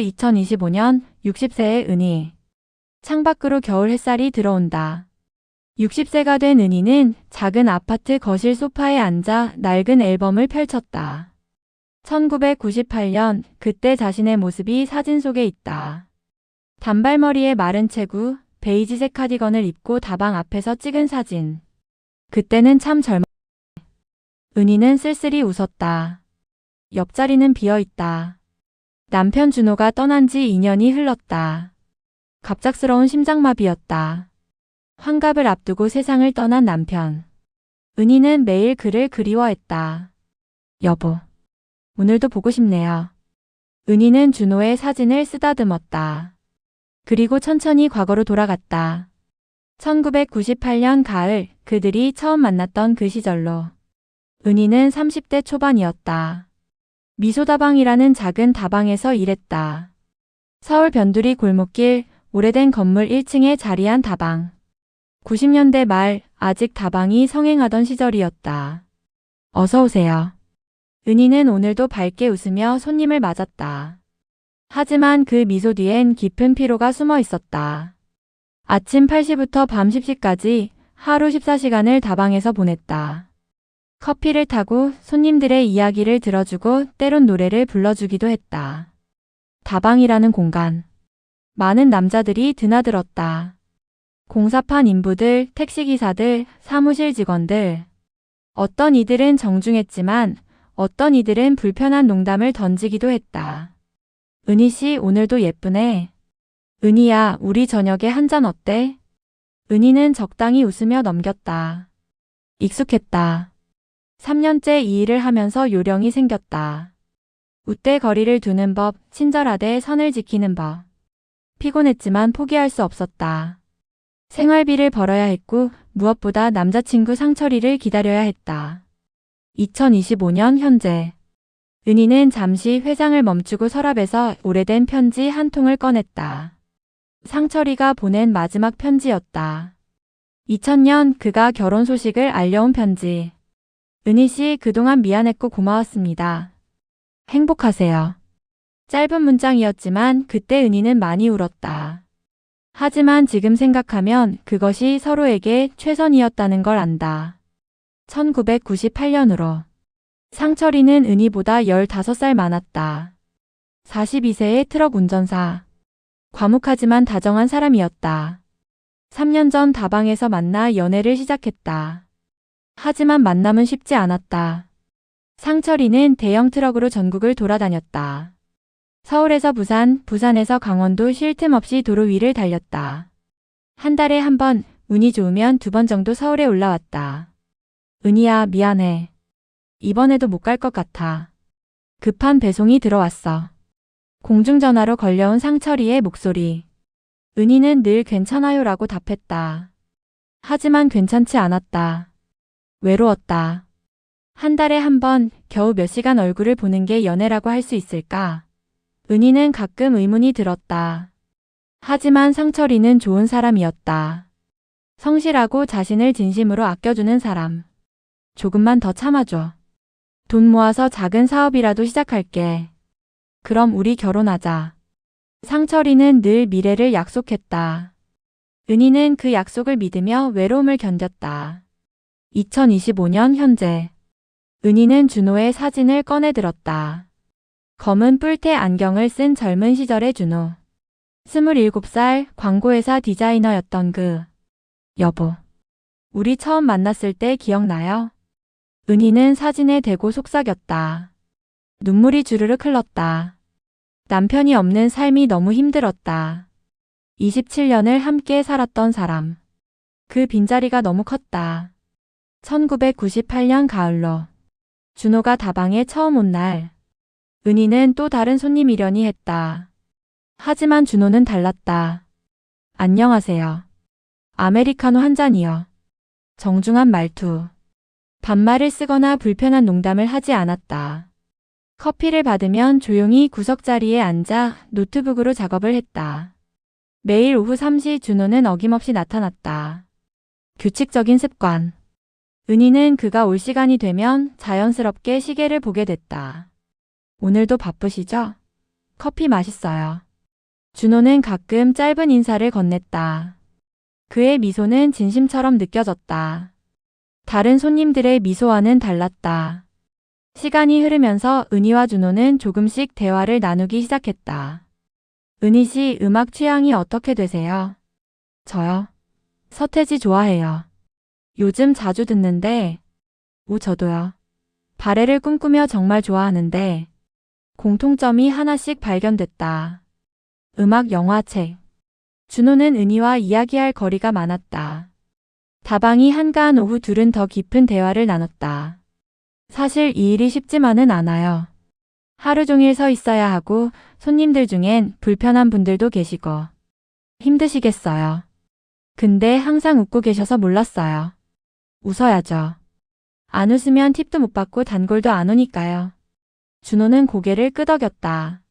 2025년 60세의 은희. 창밖으로 겨울 햇살이 들어온다. 60세가 된 은희는 작은 아파트 거실 소파에 앉아 낡은 앨범을 펼쳤다. 1998년 그때 자신의 모습이 사진 속에 있다. 단발머리에 마른 체구, 베이지색 카디건을 입고 다방 앞에서 찍은 사진. 그때는 참 젊었다. 은희는 쓸쓸히 웃었다. 옆자리는 비어있다. 남편 준호가 떠난 지 2년이 흘렀다. 갑작스러운 심장마비였다. 환갑을 앞두고 세상을 떠난 남편. 은희는 매일 그를 그리워했다. 여보, 오늘도 보고 싶네요. 은희는 준호의 사진을 쓰다듬었다. 그리고 천천히 과거로 돌아갔다. 1998년 가을, 그들이 처음 만났던 그 시절로. 은희는 30대 초반이었다. 미소다방이라는 작은 다방에서 일했다. 서울 변두리 골목길 오래된 건물 1층에 자리한 다방. 90년대 말 아직 다방이 성행하던 시절이었다. 어서 오세요. 은희는 오늘도 밝게 웃으며 손님을 맞았다. 하지만 그 미소 뒤엔 깊은 피로가 숨어 있었다. 아침 8시부터 밤 10시까지 하루 14시간을 다방에서 보냈다. 커피를 타고 손님들의 이야기를 들어주고 때론 노래를 불러주기도 했다. 다방이라는 공간. 많은 남자들이 드나들었다. 공사판 인부들, 택시기사들, 사무실 직원들. 어떤 이들은 정중했지만 어떤 이들은 불편한 농담을 던지기도 했다. 은희 씨 오늘도 예쁘네. 은희야 우리 저녁에 한잔 어때? 은희는 적당히 웃으며 넘겼다. 익숙했다. 3년째 이 일을 하면서 요령이 생겼다. 웃대 거리를 두는 법, 친절하되 선을 지키는 법. 피곤했지만 포기할 수 없었다. 생활비를 벌어야 했고 무엇보다 남자친구 상철이를 기다려야 했다. 2025년 현재. 은희는 잠시 회상을 멈추고 서랍에서 오래된 편지 한 통을 꺼냈다. 상철이가 보낸 마지막 편지였다. 2000년 그가 결혼 소식을 알려온 편지. 은희 씨 그동안 미안했고 고마웠습니다. 행복하세요. 짧은 문장이었지만 그때 은희는 많이 울었다. 하지만 지금 생각하면 그것이 서로에게 최선이었다는 걸 안다. 1998년으로. 상철이는 은희보다 15살 많았다. 42세의 트럭 운전사. 과묵하지만 다정한 사람이었다. 3년 전 다방에서 만나 연애를 시작했다. 하지만 만남은 쉽지 않았다. 상철이는 대형 트럭으로 전국을 돌아다녔다. 서울에서 부산, 부산에서 강원도 쉴 틈 없이 도로 위를 달렸다. 한 달에 한 번, 운이 좋으면 2번 정도 서울에 올라왔다. 은희야, 미안해. 이번에도 못 갈 것 같아. 급한 배송이 들어왔어. 공중전화로 걸려온 상철이의 목소리. 은희는 늘 괜찮아요라고 답했다. 하지만 괜찮지 않았다. 외로웠다. 한 달에 한 번, 겨우 몇 시간 얼굴을 보는 게 연애라고 할 수 있을까? 은희는 가끔 의문이 들었다. 하지만 상철이는 좋은 사람이었다. 성실하고 자신을 진심으로 아껴주는 사람. 조금만 더 참아줘. 돈 모아서 작은 사업이라도 시작할게. 그럼 우리 결혼하자. 상철이는 늘 미래를 약속했다. 은희는 그 약속을 믿으며 외로움을 견뎠다. 2025년 현재. 은희는 준호의 사진을 꺼내들었다. 검은 뿔테 안경을 쓴 젊은 시절의 준호. 27살 광고회사 디자이너였던 그. 여보. 우리 처음 만났을 때 기억나요? 은희는 사진에 대고 속삭였다. 눈물이 주르륵 흘렀다. 남편이 없는 삶이 너무 힘들었다. 27년을 함께 살았던 사람. 그 빈자리가 너무 컸다. 1998년 가을로. 준호가 다방에 처음 온 날. 은희는 또 다른 손님이려니 했다. 하지만 준호는 달랐다. 안녕하세요. 아메리카노 한 잔이요. 정중한 말투. 반말을 쓰거나 불편한 농담을 하지 않았다. 커피를 받으면 조용히 구석자리에 앉아 노트북으로 작업을 했다. 매일 오후 3시 준호는 어김없이 나타났다. 규칙적인 습관. 은희는 그가 올 시간이 되면 자연스럽게 시계를 보게 됐다. 오늘도 바쁘시죠? 커피 맛있어요. 준호는 가끔 짧은 인사를 건넸다. 그의 미소는 진심처럼 느껴졌다. 다른 손님들의 미소와는 달랐다. 시간이 흐르면서 은희와 준호는 조금씩 대화를 나누기 시작했다. 은희 씨 음악 취향이 어떻게 되세요? 저요. 서태지 좋아해요. 요즘 자주 듣는데, 저도요. 발레를 꿈꾸며 정말 좋아하는데, 공통점이 하나씩 발견됐다. 음악, 영화, 책. 준호는 은희와 이야기할 거리가 많았다. 다방이 한가한 오후 둘은 더 깊은 대화를 나눴다. 사실 이 일이 쉽지만은 않아요. 하루 종일 서 있어야 하고 손님들 중엔 불편한 분들도 계시고 힘드시겠어요. 근데 항상 웃고 계셔서 몰랐어요. 웃어야죠. 안 웃으면 팁도 못 받고 단골도 안 오니까요. 준호는 고개를 끄덕였다.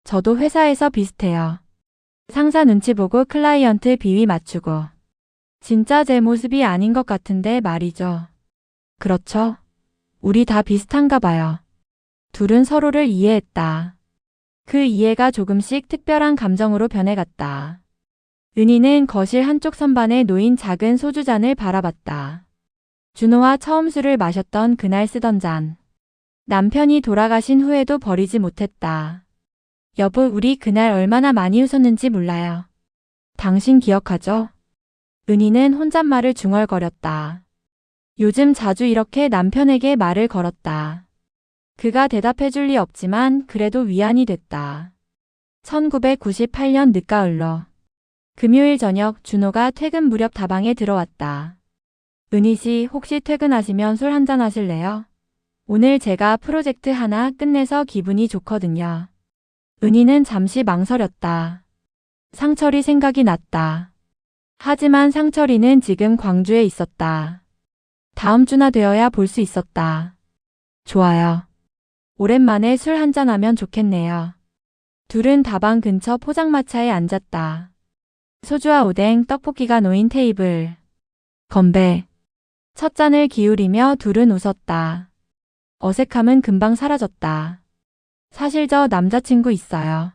저도 회사에서 비슷해요. 상사 눈치 보고 클라이언트 비위 맞추고. 진짜 제 모습이 아닌 것 같은데 말이죠. 그렇죠. 우리 다 비슷한가 봐요. 둘은 서로를 이해했다. 그 이해가 조금씩 특별한 감정으로 변해갔다. 은희는 거실 한쪽 선반에 놓인 작은 소주잔을 바라봤다. 준호와 처음 술을 마셨던 그날 쓰던 잔. 남편이 돌아가신 후에도 버리지 못했다. 여보, 우리 그날 얼마나 많이 웃었는지 몰라요. 당신 기억하죠? 은희는 혼잣말을 중얼거렸다. 요즘 자주 이렇게 남편에게 말을 걸었다. 그가 대답해줄 리 없지만 그래도 위안이 됐다. 1998년 늦가을로. 금요일 저녁 준호가 퇴근 무렵 다방에 들어왔다. 은희 씨 혹시 퇴근하시면 술 한잔 하실래요? 오늘 제가 프로젝트 하나 끝내서 기분이 좋거든요. 은희는 잠시 망설였다. 상철이 생각이 났다. 하지만 상철이는 지금 광주에 있었다. 다음 주나 되어야 볼 수 있었다. 좋아요. 오랜만에 술 한잔하면 좋겠네요. 둘은 다방 근처 포장마차에 앉았다. 소주와 오뎅, 떡볶이가 놓인 테이블. 건배. 첫 잔을 기울이며 둘은 웃었다. 어색함은 금방 사라졌다. 사실 저 남자친구 있어요.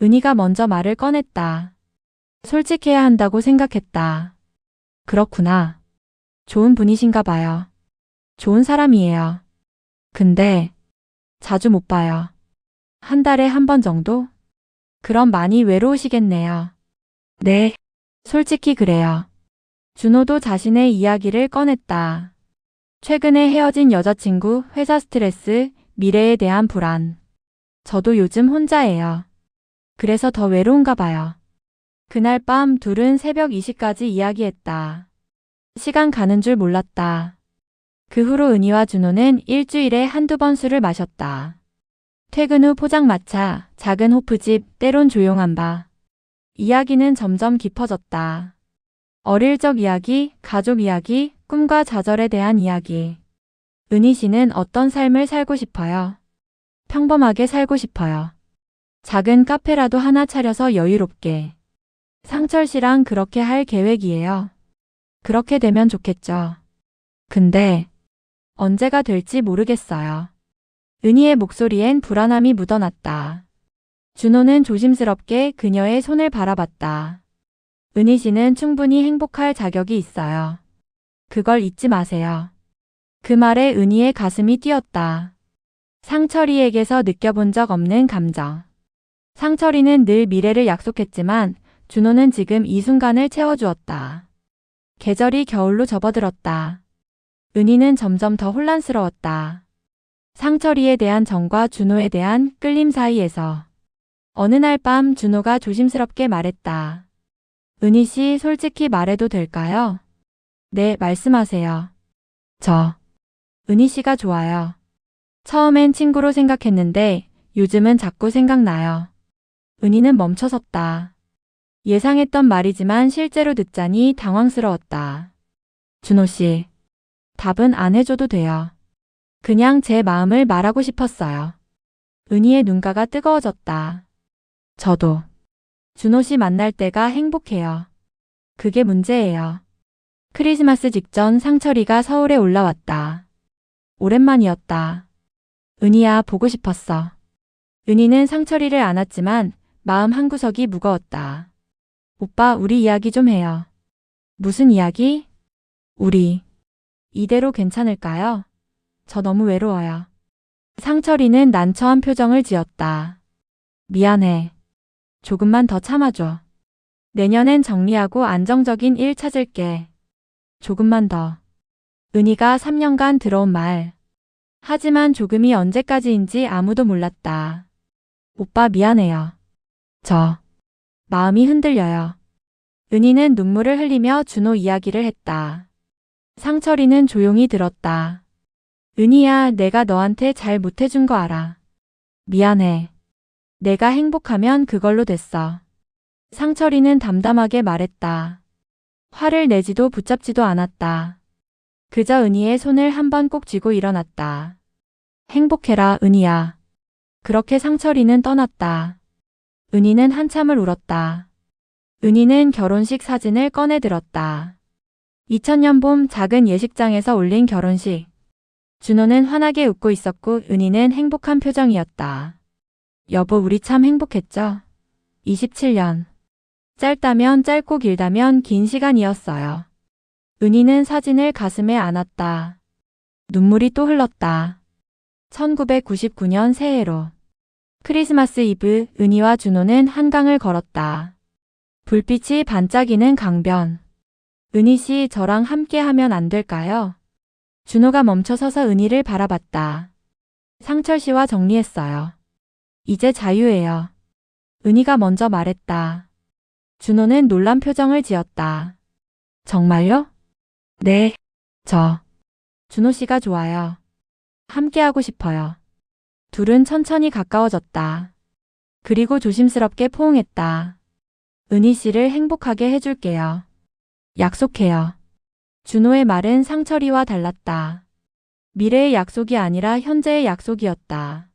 은희가 먼저 말을 꺼냈다. 솔직해야 한다고 생각했다. 그렇구나. 좋은 분이신가 봐요. 좋은 사람이에요. 근데 자주 못 봐요. 한 달에 한 번 정도? 그럼 많이 외로우시겠네요. 네, 솔직히 그래요. 준호도 자신의 이야기를 꺼냈다. 최근에 헤어진 여자친구, 회사 스트레스, 미래에 대한 불안. 저도 요즘 혼자예요. 그래서 더 외로운가 봐요. 그날 밤 둘은 새벽 2시까지 이야기했다. 시간 가는 줄 몰랐다. 그 후로 은희와 준호는 일주일에 한두 번 술을 마셨다. 퇴근 후 포장마차, 작은 호프집, 때론 조용한 바. 이야기는 점점 깊어졌다. 어릴 적 이야기, 가족 이야기, 꿈과 좌절에 대한 이야기. 은희 씨는 어떤 삶을 살고 싶어요? 평범하게 살고 싶어요. 작은 카페라도 하나 차려서 여유롭게. 상철 씨랑 그렇게 할 계획이에요. 그렇게 되면 좋겠죠. 근데 언제가 될지 모르겠어요. 은희의 목소리엔 불안함이 묻어났다. 준호는 조심스럽게 그녀의 손을 바라봤다. 은희 씨는 충분히 행복할 자격이 있어요. 그걸 잊지 마세요. 그 말에 은희의 가슴이 뛰었다. 상철이에게서 느껴본 적 없는 감정. 상철이는 늘 미래를 약속했지만 준호는 지금 이 순간을 채워주었다. 계절이 겨울로 접어들었다. 은희는 점점 더 혼란스러웠다. 상철이에 대한 정과 준호에 대한 끌림 사이에서 어느 날 밤 준호가 조심스럽게 말했다. 은희 씨 솔직히 말해도 될까요? 네, 말씀하세요. 은희 씨가 좋아요. 처음엔 친구로 생각했는데 요즘은 자꾸 생각나요. 은희는 멈춰섰다. 예상했던 말이지만 실제로 듣자니 당황스러웠다. 준호 씨, 답은 안 해줘도 돼요. 그냥 제 마음을 말하고 싶었어요. 은희의 눈가가 뜨거워졌다. 저도. 준호 씨 만날 때가 행복해요. 그게 문제예요. 크리스마스 직전 상철이가 서울에 올라왔다. 오랜만이었다. 은희야, 보고 싶었어. 은희는 상철이를 안았지만 마음 한구석이 무거웠다. 오빠, 우리 이야기 좀 해요. 무슨 이야기? 우리. 이대로 괜찮을까요? 저 너무 외로워요. 상철이는 난처한 표정을 지었다. 미안해. 조금만 더 참아줘. 내년엔 정리하고 안정적인 일 찾을게. 조금만 더. 은희가 3년간 들어온 말. 하지만 조금이 언제까지인지 아무도 몰랐다. 오빠 미안해요. 마음이 흔들려요. 은희는 눈물을 흘리며 준호 이야기를 했다. 상철이는 조용히 들었다. 은희야, 내가 너한테 잘 못해준 거 알아. 미안해. 내가 행복하면 그걸로 됐어. 상철이는 담담하게 말했다. 화를 내지도 붙잡지도 않았다. 그저 은희의 손을 한 번 꼭 쥐고 일어났다. 행복해라, 은희야. 그렇게 상철이는 떠났다. 은희는 한참을 울었다. 은희는 결혼식 사진을 꺼내 들었다. 2000년 봄 작은 예식장에서 올린 결혼식. 준호는 환하게 웃고 있었고 은희는 행복한 표정이었다. 여보, 우리 참 행복했죠? 27년. 짧다면 짧고 길다면 긴 시간이었어요. 은희는 사진을 가슴에 안았다. 눈물이 또 흘렀다. 1999년 새해로. 크리스마스 이브, 은희와 준호는 한강을 걸었다. 불빛이 반짝이는 강변. 은희 씨, 저랑 함께 하면 안 될까요? 준호가 멈춰서서 은희를 바라봤다. 상철 씨와 정리했어요. 이제 자유예요. 은희가 먼저 말했다. 준호는 놀란 표정을 지었다. 정말요? 네. 준호 씨가 좋아요. 함께하고 싶어요. 둘은 천천히 가까워졌다. 그리고 조심스럽게 포옹했다. 은희 씨를 행복하게 해줄게요. 약속해요. 준호의 말은 상철이와 달랐다. 미래의 약속이 아니라 현재의 약속이었다.